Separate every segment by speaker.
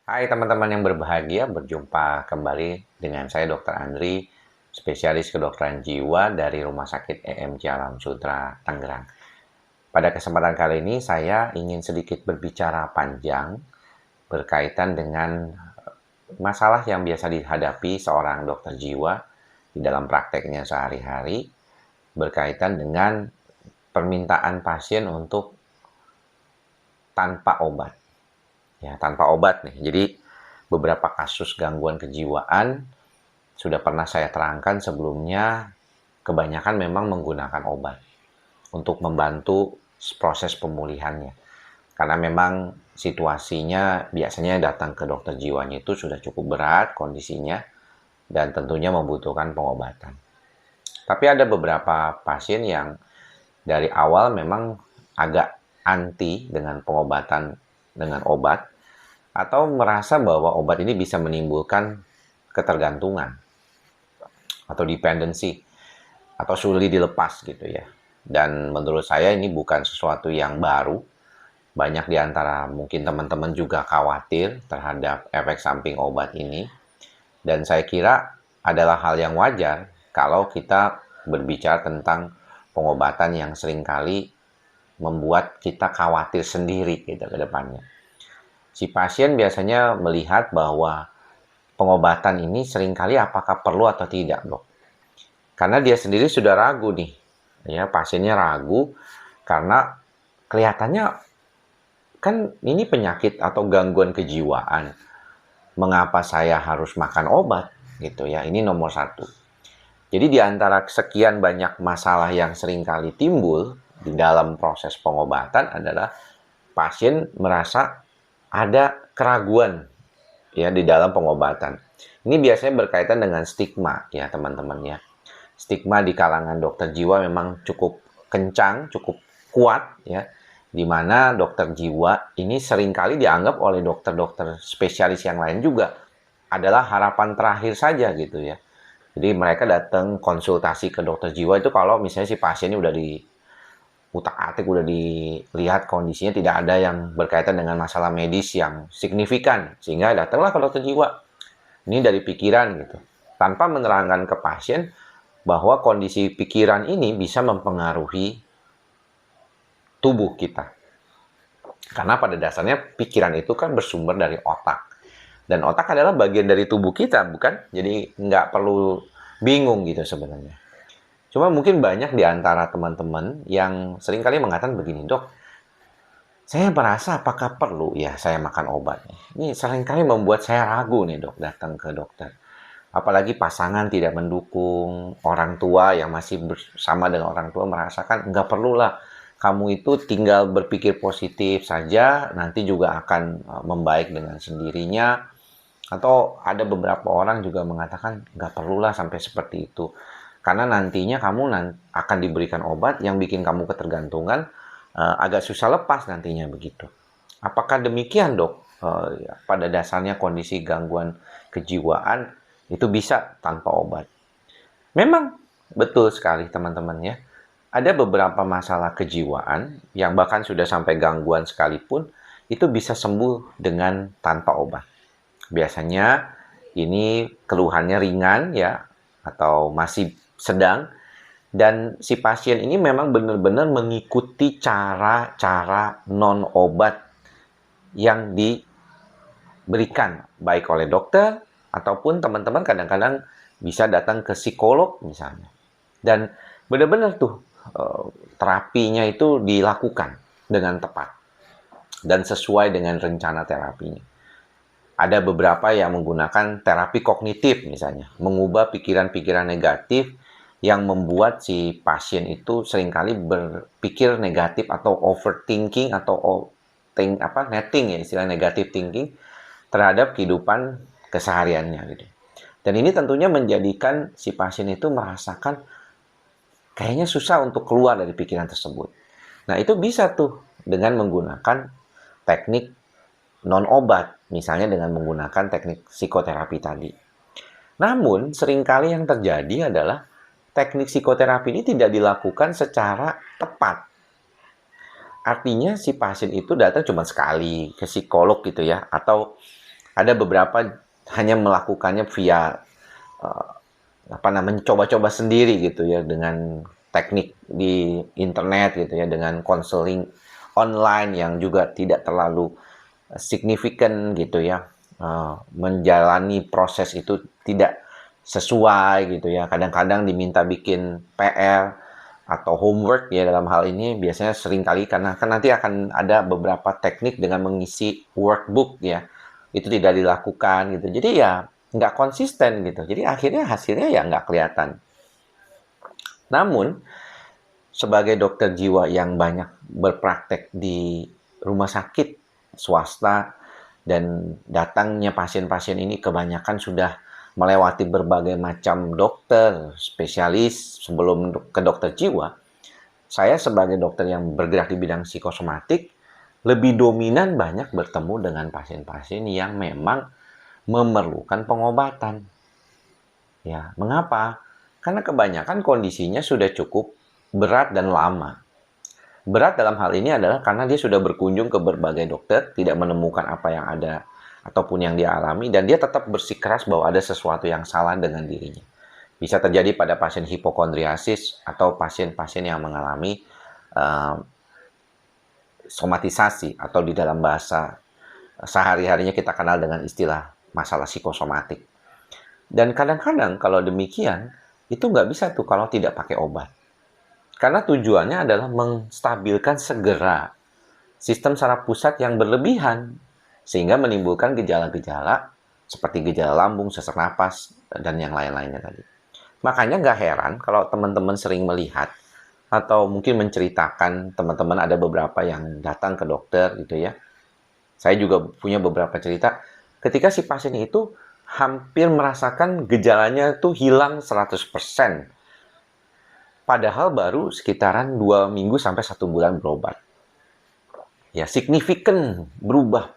Speaker 1: Hai teman-teman yang berbahagia, berjumpa kembali dengan saya Dr. Andri, spesialis kedokteran jiwa dari Rumah Sakit EMC Alam Sutera, Tangerang. Pada kesempatan kali ini saya ingin sedikit berbicara panjang berkaitan dengan masalah yang biasa dihadapi seorang dokter jiwa di dalam prakteknya sehari-hari berkaitan dengan permintaan pasien untuk tanpa obat. Ya, tanpa obat nih. Jadi beberapa kasus gangguan kejiwaan sudah pernah saya terangkan sebelumnya, kebanyakan memang menggunakan obat untuk membantu proses pemulihannya. Karena memang situasinya biasanya datang ke dokter jiwanya itu sudah cukup berat kondisinya dan tentunya membutuhkan pengobatan. Tapi ada beberapa pasien yang dari awal memang agak anti dengan pengobatan dengan obat atau merasa bahwa obat ini bisa menimbulkan ketergantungan atau dependency atau sulit dilepas gitu ya. Dan menurut saya ini bukan sesuatu yang baru. Banyak di antara mungkin teman-teman juga khawatir terhadap efek samping obat ini. Dan saya kira adalah hal yang wajar kalau kita berbicara tentang pengobatan yang seringkali membuat kita khawatir sendiri gitu ke depannya. Si pasien biasanya melihat bahwa pengobatan ini seringkali apakah perlu atau tidak, dok. Karena dia sendiri sudah ragu nih, ya pasiennya ragu karena kelihatannya kan ini penyakit atau gangguan kejiwaan. Mengapa saya harus makan obat gitu ya? Ini nomor satu. Jadi di antara sekian banyak masalah yang seringkali timbul di dalam proses pengobatan adalah pasien merasa ada keraguan ya di dalam pengobatan. Ini biasanya berkaitan dengan stigma ya teman-teman ya. Stigma di kalangan dokter jiwa memang cukup kencang, cukup kuat ya. Di mana dokter jiwa ini seringkali dianggap oleh dokter-dokter spesialis yang lain juga adalah harapan terakhir saja gitu ya. Jadi mereka datang konsultasi ke dokter jiwa itu kalau misalnya si pasiennya udah di utak-atik, udah dilihat kondisinya tidak ada yang berkaitan dengan masalah medis yang signifikan, sehingga datanglah ke dokter jiwa. Ini dari pikiran gitu, tanpa menerangkan ke pasien bahwa kondisi pikiran ini bisa mempengaruhi tubuh kita. Karena pada dasarnya pikiran itu kan bersumber dari otak. Dan otak adalah bagian dari tubuh kita, bukan? Jadi nggak perlu bingung gitu sebenarnya. Cuma mungkin banyak di antara teman-teman yang seringkali mengatakan begini, dok, saya merasa apakah perlu ya saya makan obat? Ini seringkali membuat saya ragu nih dok, datang ke dokter. Apalagi pasangan tidak mendukung, orang tua yang masih bersama dengan orang tua merasakan nggak perlulah. Kamu itu tinggal berpikir positif saja, nanti juga akan membaik dengan sendirinya. Atau ada beberapa orang juga mengatakan nggak perlulah sampai seperti itu. Karena nantinya kamu akan diberikan obat yang bikin kamu ketergantungan, agak susah lepas nantinya begitu. Apakah demikian dok? Pada dasarnya kondisi gangguan kejiwaan itu bisa tanpa obat. Memang betul sekali teman-teman ya. Ada beberapa masalah kejiwaan yang bahkan sudah sampai gangguan sekalipun itu bisa sembuh dengan tanpa obat. Biasanya ini keluhannya ringan ya atau masih sedang dan si pasien ini memang benar-benar mengikuti cara-cara non obat yang diberikan baik oleh dokter ataupun teman-teman kadang-kadang bisa datang ke psikolog misalnya. Dan benar-benar tuh terapinya itu dilakukan dengan tepat dan sesuai dengan rencana terapinya. Ada beberapa yang menggunakan terapi kognitif misalnya, mengubah pikiran-pikiran negatif yang membuat si pasien itu seringkali berpikir negatif atau overthinking atau netting ya istilah negative thinking terhadap kehidupan kesehariannya gitu. Dan ini tentunya menjadikan si pasien itu merasakan kayaknya susah untuk keluar dari pikiran tersebut. Nah, itu bisa tuh dengan menggunakan teknik non-obat, misalnya dengan menggunakan teknik psikoterapi tadi. Namun, seringkali yang terjadi adalah teknik psikoterapi ini tidak dilakukan secara tepat. Artinya si pasien itu datang cuma sekali ke psikolog gitu ya, atau Ada beberapa hanya melakukannya via coba-coba sendiri gitu ya, dengan teknik di internet gitu ya, dengan konseling online yang juga tidak terlalu signifikan gitu ya, menjalani proses itu tidak sesuai gitu ya, kadang-kadang diminta bikin PR atau homework ya, dalam hal ini biasanya sering kali karena kan nanti akan ada beberapa teknik dengan mengisi workbook ya, itu tidak dilakukan gitu, jadi ya nggak konsisten gitu, jadi akhirnya hasilnya ya nggak kelihatan. Namun sebagai dokter jiwa yang banyak berpraktek di rumah sakit swasta dan datangnya pasien-pasien ini kebanyakan sudah melewati berbagai macam dokter spesialis sebelum ke dokter jiwa, saya sebagai dokter yang bergerak di bidang psikosomatik lebih dominan banyak bertemu dengan pasien-pasien yang memang memerlukan pengobatan. Ya, mengapa? Karena kebanyakan kondisinya sudah cukup berat dan lama. Berat dalam hal ini adalah karena dia sudah berkunjung ke berbagai dokter, tidak menemukan apa yang ada ataupun yang dia alami, dan dia tetap bersikeras bahwa ada sesuatu yang salah dengan dirinya. Bisa terjadi pada pasien hipokondriasis atau pasien-pasien yang mengalami uh, somatisasi, atau di dalam bahasa sehari-harinya kita kenal dengan istilah masalah psikosomatik. Dan kadang-kadang kalau demikian, itu nggak bisa tuh kalau tidak pakai obat. Karena tujuannya adalah menstabilkan segera sistem saraf pusat yang berlebihan, sehingga menimbulkan gejala-gejala seperti gejala lambung, sesak napas, dan yang lain-lainnya tadi. Makanya nggak heran kalau teman-teman sering melihat atau mungkin menceritakan, teman-teman ada beberapa yang datang ke dokter gitu ya. Saya juga punya beberapa cerita ketika si pasien itu hampir merasakan gejalanya tuh hilang 100%. Padahal baru sekitaran 2 minggu sampai 1 bulan berobat. Ya, signifikan berubah.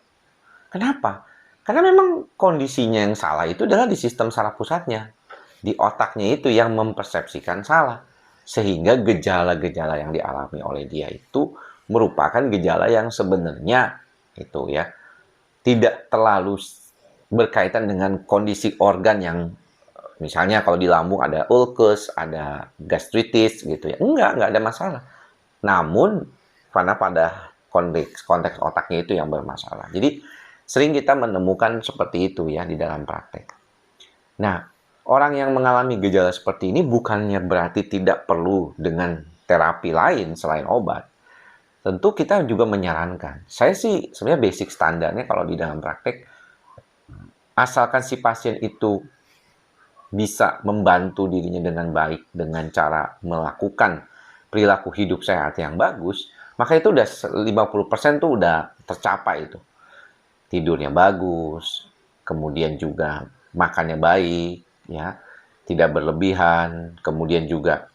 Speaker 1: Kenapa? Karena memang kondisinya yang salah itu adalah di sistem saraf pusatnya. Di otaknya itu yang mempersepsikan salah. Sehingga gejala-gejala yang dialami oleh dia itu merupakan gejala yang sebenarnya itu ya tidak terlalu berkaitan dengan kondisi organ yang misalnya kalau di lambung ada ulkus, ada gastritis gitu ya. Enggak ada masalah. Namun karena pada konteks otaknya itu yang bermasalah. Jadi sering kita menemukan seperti itu ya di dalam praktek. Nah, orang yang mengalami gejala seperti ini bukannya berarti tidak perlu dengan terapi lain selain obat. Tentu kita juga menyarankan. Saya sih sebenarnya basic standarnya kalau di dalam praktek, asalkan si pasien itu bisa membantu dirinya dengan baik dengan cara melakukan perilaku hidup sehat yang bagus, maka itu udah 50% tuh udah tercapai itu. Tidurnya bagus, kemudian juga makannya baik, ya, tidak berlebihan, kemudian juga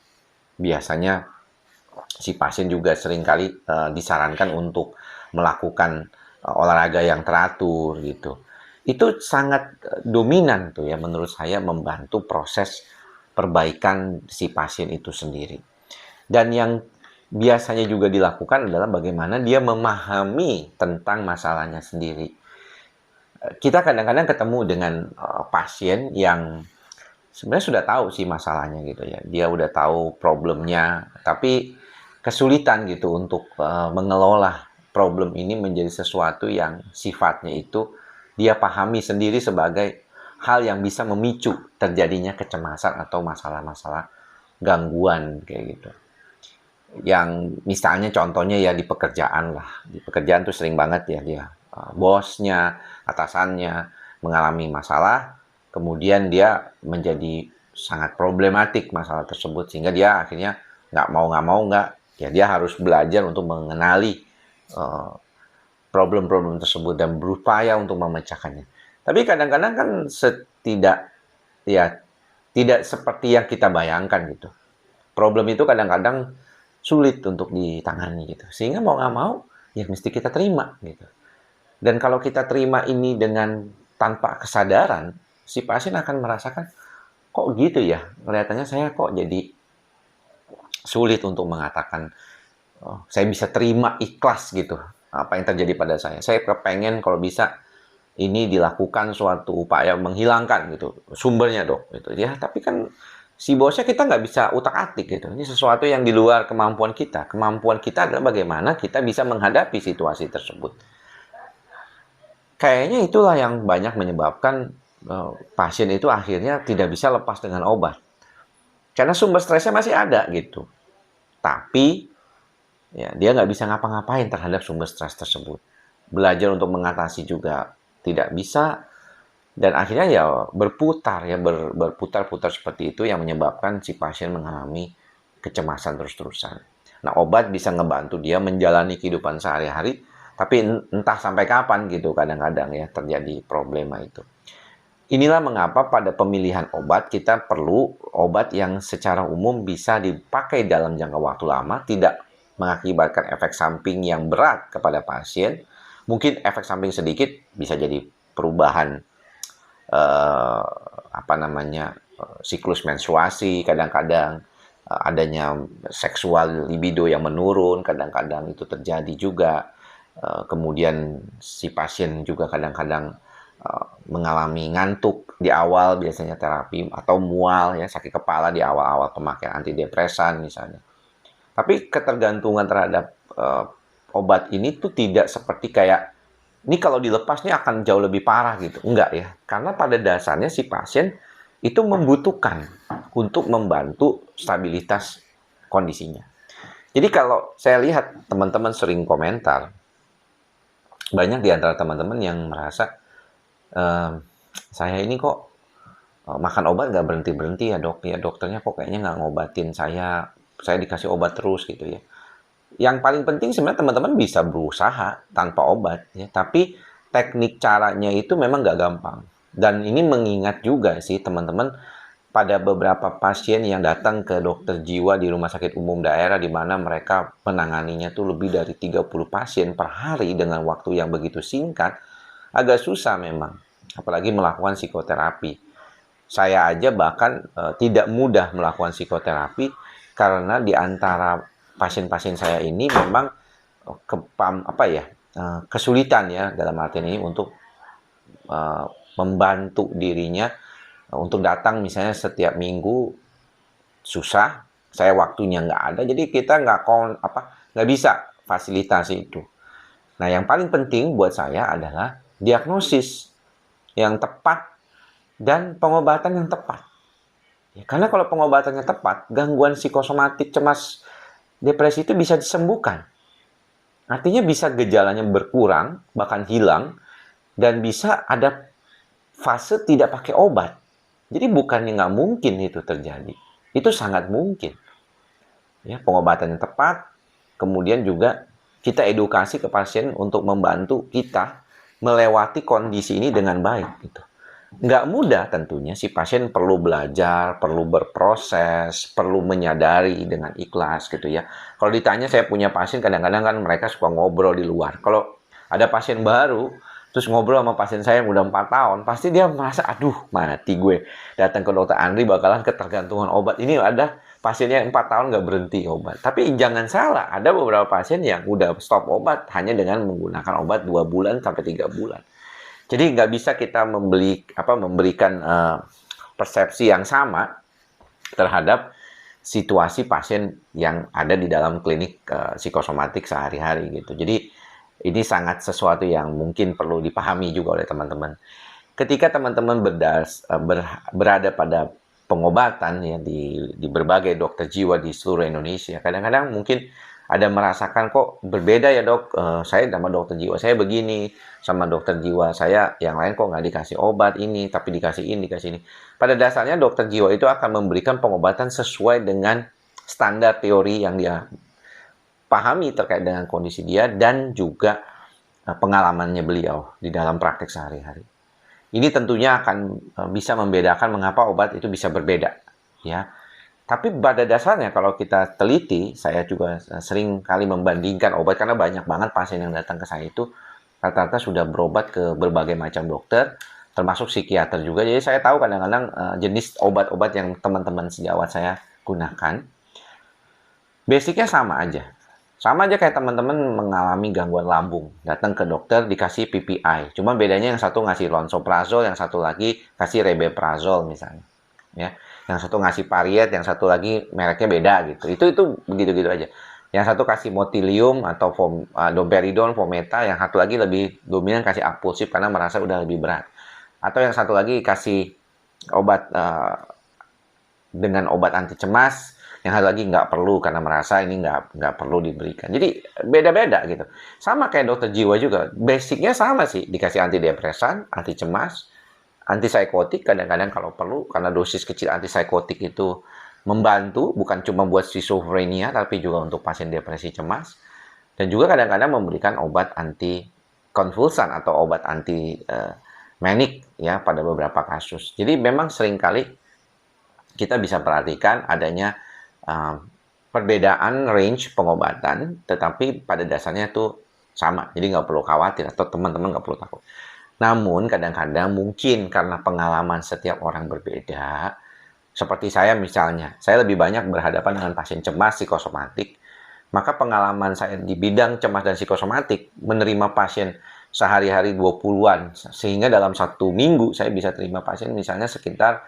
Speaker 1: biasanya si pasien juga seringkali disarankan untuk melakukan olahraga yang teratur gitu. Itu sangat dominan tuh ya menurut saya membantu proses perbaikan si pasien itu sendiri. Dan yang biasanya juga dilakukan adalah bagaimana dia memahami tentang masalahnya sendiri. Kita kadang-kadang ketemu dengan pasien yang sebenarnya sudah tahu sih masalahnya gitu ya. Dia udah tahu problemnya, tapi kesulitan gitu untuk mengelola problem ini menjadi sesuatu yang sifatnya itu dia pahami sendiri sebagai hal yang bisa memicu terjadinya kecemasan atau masalah-masalah gangguan kayak gitu. Yang misalnya contohnya ya di pekerjaan lah. Di pekerjaan tuh sering banget ya dia bosnya, atasannya mengalami masalah, kemudian dia menjadi sangat problematik masalah tersebut sehingga dia akhirnya nggak mau ya dia harus belajar untuk mengenali problem-problem tersebut dan berupaya untuk memecahkannya. Tapi kadang-kadang kan tidak seperti yang kita bayangkan gitu. Problem itu kadang-kadang sulit untuk ditangani gitu. Sehingga mau nggak mau ya mesti kita terima gitu. Dan kalau kita terima ini dengan tanpa kesadaran, si pasien akan merasakan, kok gitu ya? Kelihatannya saya kok jadi sulit untuk mengatakan, saya bisa terima ikhlas gitu apa yang terjadi pada saya. Saya kepengen kalau bisa ini dilakukan suatu upaya menghilangkan gitu sumbernya dok gitu ya, tapi kan si bosnya kita nggak bisa utak-atik gitu, ini sesuatu yang di luar kemampuan kita. Kemampuan kita adalah bagaimana kita bisa menghadapi situasi tersebut. Kayaknya itulah yang banyak menyebabkan pasien itu akhirnya tidak bisa lepas dengan obat karena sumber stresnya masih ada gitu, tapi ya, dia nggak bisa ngapa-ngapain terhadap sumber stres tersebut. Belajar untuk mengatasi juga tidak bisa, dan akhirnya ya berputar ya, berputar-putar seperti itu yang menyebabkan si pasien mengalami kecemasan terus-terusan. Nah, obat bisa ngebantu dia menjalani kehidupan sehari-hari, tapi entah sampai kapan gitu kadang-kadang ya terjadi problema itu. Inilah mengapa pada pemilihan obat kita perlu obat yang secara umum bisa dipakai dalam jangka waktu lama, tidak mengakibatkan efek samping yang berat kepada pasien. Mungkin efek samping sedikit bisa jadi perubahan siklus menstruasi, kadang-kadang adanya seksual libido yang menurun, kadang-kadang itu terjadi juga. Kemudian si pasien juga kadang-kadang mengalami ngantuk di awal biasanya terapi, atau mual ya, sakit kepala di awal-awal pemakaian antidepresan misalnya. Tapi ketergantungan terhadap obat ini tuh tidak seperti kayak ini kalau dilepasnya akan jauh lebih parah gitu. Enggak ya. Karena pada dasarnya si pasien itu membutuhkan untuk membantu stabilitas kondisinya. Jadi kalau saya lihat teman-teman sering komentar, banyak di antara teman-teman yang merasa saya ini kok makan obat nggak berhenti-berhenti ya dok, ya dokternya kok kayaknya nggak ngobatin saya dikasih obat terus gitu ya. Yang paling penting sebenarnya teman-teman bisa berusaha tanpa obat ya, tapi teknik caranya itu memang nggak gampang. Dan ini mengingat juga sih teman-teman, pada beberapa pasien yang datang ke dokter jiwa di rumah sakit umum daerah di mana mereka menanganinya tuh lebih dari 30 pasien per hari dengan waktu yang begitu singkat, agak susah memang, apalagi melakukan psikoterapi. Saya aja bahkan tidak mudah melakukan psikoterapi karena di antara pasien-pasien saya ini memang kesulitan ya dalam artian ini untuk membantu dirinya untuk datang misalnya setiap minggu susah, saya waktunya nggak ada, jadi kita nggak bisa fasilitasi itu. Nah, yang paling penting buat saya adalah diagnosis yang tepat dan pengobatan yang tepat. Ya, karena kalau pengobatannya tepat, gangguan psikosomatik, cemas, depresi itu bisa disembuhkan. Artinya bisa gejalanya berkurang, bahkan hilang, dan bisa ada fase tidak pakai obat. Jadi bukannya nggak mungkin itu terjadi. Itu sangat mungkin. Ya, pengobatan yang tepat, kemudian juga kita edukasi ke pasien untuk membantu kita melewati kondisi ini dengan baik. Gitu. Nggak mudah tentunya, si pasien perlu belajar, perlu berproses, perlu menyadari dengan ikhlas gitu ya. Kalau ditanya, saya punya pasien kadang-kadang kan mereka suka ngobrol di luar. Kalau ada pasien baru, terus ngobrol sama pasien saya yang udah 4 tahun, pasti dia merasa, aduh mati gue. Datang ke dokter Andri bakalan ketergantungan obat. Ini ada pasiennya 4 tahun nggak berhenti obat. Tapi jangan salah, ada beberapa pasien yang udah stop obat hanya dengan menggunakan obat 2 bulan sampai 3 bulan. Jadi nggak bisa kita memberikan persepsi yang sama terhadap situasi pasien yang ada di dalam klinik psikosomatik sehari-hari gitu. Jadi ini sangat sesuatu yang mungkin perlu dipahami juga oleh teman-teman. Ketika teman-teman berada pada pengobatan ya di berbagai dokter jiwa di seluruh Indonesia, kadang-kadang mungkin ada merasakan kok berbeda ya dok, saya sama dokter jiwa saya begini, sama dokter jiwa saya yang lain kok nggak dikasih obat ini, tapi dikasih ini, dikasih ini. Pada dasarnya dokter jiwa itu akan memberikan pengobatan sesuai dengan standar teori yang dia pahami terkait dengan kondisi dia dan juga pengalamannya beliau di dalam praktek sehari-hari. Ini tentunya akan bisa membedakan mengapa obat itu bisa berbeda, ya. Tapi pada dasarnya kalau kita teliti, saya juga sering kali membandingkan obat karena banyak banget pasien yang datang ke saya itu rata-rata sudah berobat ke berbagai macam dokter, termasuk psikiater juga. Jadi saya tahu kadang-kadang jenis obat-obat yang teman-teman sejawat saya gunakan, basicnya sama aja. Sama aja kayak teman-teman mengalami gangguan lambung, datang ke dokter dikasih PPI. Cuma bedanya yang satu ngasih lansoprazol, yang satu lagi kasih rebeprazol misalnya. Ya, yang satu ngasih Pariet, yang satu lagi mereknya beda gitu. Itu begitu-gitu aja. Yang satu kasih Motilium atau domperidon, Fometa, yang satu lagi lebih dominan kasih Aqusip karena merasa udah lebih berat. Atau yang satu lagi kasih obat dengan obat anti cemas, yang satu lagi nggak perlu karena merasa ini nggak perlu diberikan. Jadi beda-beda gitu. Sama kayak dokter jiwa juga, basicnya sama sih, dikasih antidepresan, anti cemas, antipsikotik kadang-kadang kalau perlu, karena dosis kecil antipsikotik itu membantu, bukan cuma buat skizofrenia, tapi juga untuk pasien depresi cemas. Dan juga kadang-kadang memberikan obat anti konvulsan atau obat anti manik ya pada beberapa kasus. Jadi memang seringkali kita bisa perhatikan adanya perbedaan range pengobatan, tetapi pada dasarnya itu sama. Jadi nggak perlu khawatir atau teman-teman nggak perlu takut. Namun kadang-kadang mungkin karena pengalaman setiap orang berbeda, seperti saya misalnya, saya lebih banyak berhadapan dengan pasien cemas psikosomatik, maka pengalaman saya di bidang cemas dan psikosomatik, menerima pasien sehari-hari 20-an, sehingga dalam satu minggu saya bisa terima pasien misalnya sekitar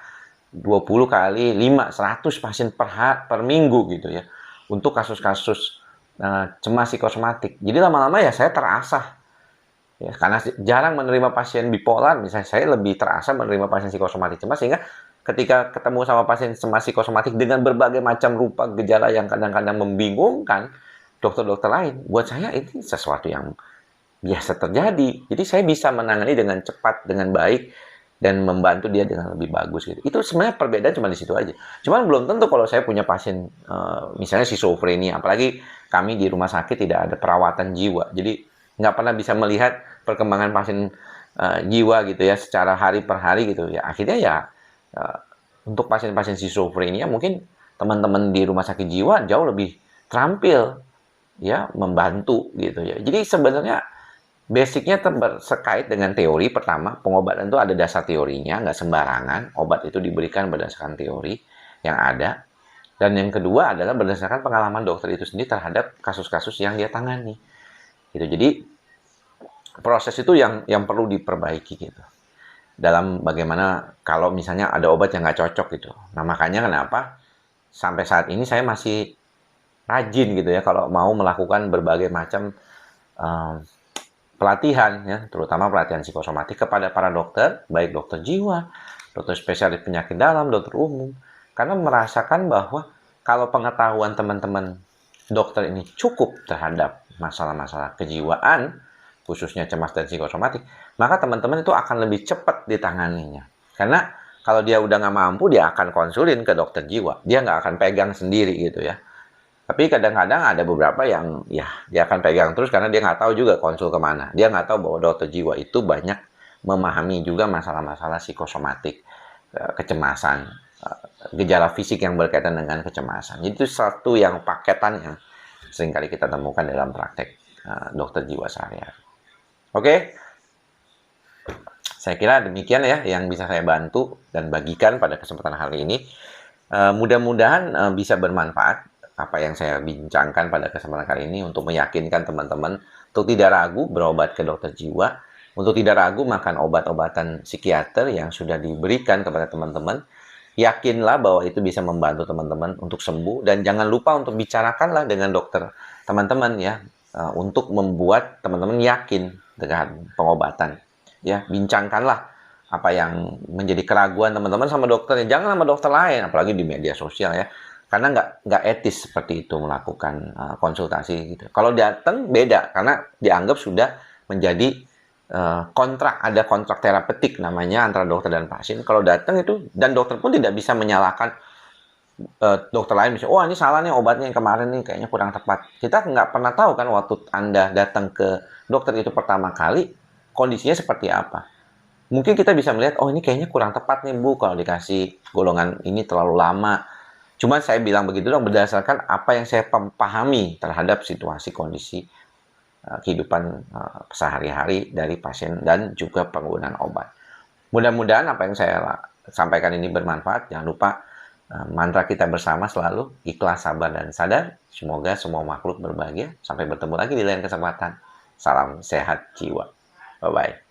Speaker 1: 20 kali 5, 100 pasien per minggu gitu ya, untuk kasus-kasus cemas psikosomatik. Jadi lama-lama ya saya terasah. Ya, karena jarang menerima pasien bipolar, misalnya saya lebih terasa menerima pasien psikosomatik cemas, sehingga ketika ketemu sama pasien cemas psikosomatik dengan berbagai macam rupa gejala yang kadang-kadang membingungkan dokter-dokter lain, buat saya ini sesuatu yang biasa terjadi. Jadi saya bisa menangani dengan cepat, dengan baik, dan membantu dia dengan lebih bagus gitu. Itu sebenarnya perbedaan cuma di situ aja. Cuman belum tentu kalau saya punya pasien misalnya skizofrenia, apalagi kami di rumah sakit tidak ada perawatan jiwa. Jadi nggak pernah bisa melihat perkembangan pasien jiwa gitu ya secara hari per hari gitu ya. Akhirnya ya untuk pasien-pasien skizofrenia mungkin teman-teman di rumah sakit jiwa jauh lebih terampil ya membantu gitu ya. Jadi sebenarnya basicnya terkait dengan teori. Pertama, pengobatan itu ada dasar teorinya, nggak sembarangan. Obat itu diberikan berdasarkan teori yang ada. Dan yang kedua adalah berdasarkan pengalaman dokter itu sendiri terhadap kasus-kasus yang dia tangani. Gitu. Jadi proses itu yang perlu diperbaiki gitu. Dalam bagaimana kalau misalnya ada obat yang nggak cocok gitu. Nah makanya kenapa sampai saat ini saya masih rajin gitu ya kalau mau melakukan berbagai macam pelatihan ya, terutama pelatihan psikosomatik kepada para dokter, baik dokter jiwa, dokter spesialis penyakit dalam, dokter umum, karena merasakan bahwa kalau pengetahuan teman-teman dokter ini cukup terhadap masalah-masalah kejiwaan, khususnya cemas dan psikosomatik, maka teman-teman itu akan lebih cepat ditanganinya. Karena kalau dia udah nggak mampu, dia akan konsulin ke dokter jiwa. Dia nggak akan pegang sendiri gitu ya. Tapi kadang-kadang ada beberapa yang ya dia akan pegang terus karena dia nggak tahu juga konsul kemana. Dia nggak tahu bahwa dokter jiwa itu banyak memahami juga masalah-masalah psikosomatik, kecemasan, gejala fisik yang berkaitan dengan kecemasan. Itu satu yang paketan yang seringkali kita temukan dalam praktek dokter jiwa sehari-hari. Oke, saya kira demikian ya yang bisa saya bantu dan bagikan pada kesempatan hari ini. Mudah-mudahan bisa bermanfaat apa yang saya bincangkan pada kesempatan kali ini untuk meyakinkan teman-teman untuk tidak ragu berobat ke dokter jiwa, untuk tidak ragu makan obat-obatan psikiater yang sudah diberikan kepada teman-teman. Yakinlah bahwa itu bisa membantu teman-teman untuk sembuh dan jangan lupa untuk bicarakanlah dengan dokter teman-teman ya untuk membuat teman-teman yakin dengan pengobatan. Ya, bincangkanlah apa yang menjadi keraguan teman-teman sama dokternya, jangan sama dokter lain, apalagi di media sosial ya. Karena nggak etis seperti itu melakukan konsultasi gitu. Kalau datang beda karena dianggap sudah menjadi kontrak, ada kontrak terapeutik namanya antara dokter dan pasien. Kalau datang itu dan dokter pun tidak bisa menyalahkan dokter lain misalnya, oh ini salah nih obatnya yang kemarin nih kayaknya kurang tepat. Kita nggak pernah tahu kan waktu Anda datang ke dokter itu pertama kali kondisinya seperti apa. Mungkin kita bisa melihat, oh ini kayaknya kurang tepat nih Bu kalau dikasih golongan ini terlalu lama. Cuma saya bilang begitu dong berdasarkan apa yang saya pahami terhadap situasi kondisi kehidupan sehari-hari dari pasien dan juga penggunaan obat. Mudah-mudahan apa yang saya sampaikan ini bermanfaat. Jangan lupa Mantra kita bersama selalu ikhlas, sabar, dan sadar. Semoga semua makhluk berbahagia. Sampai bertemu lagi di lain kesempatan. Salam sehat jiwa. Bye-bye.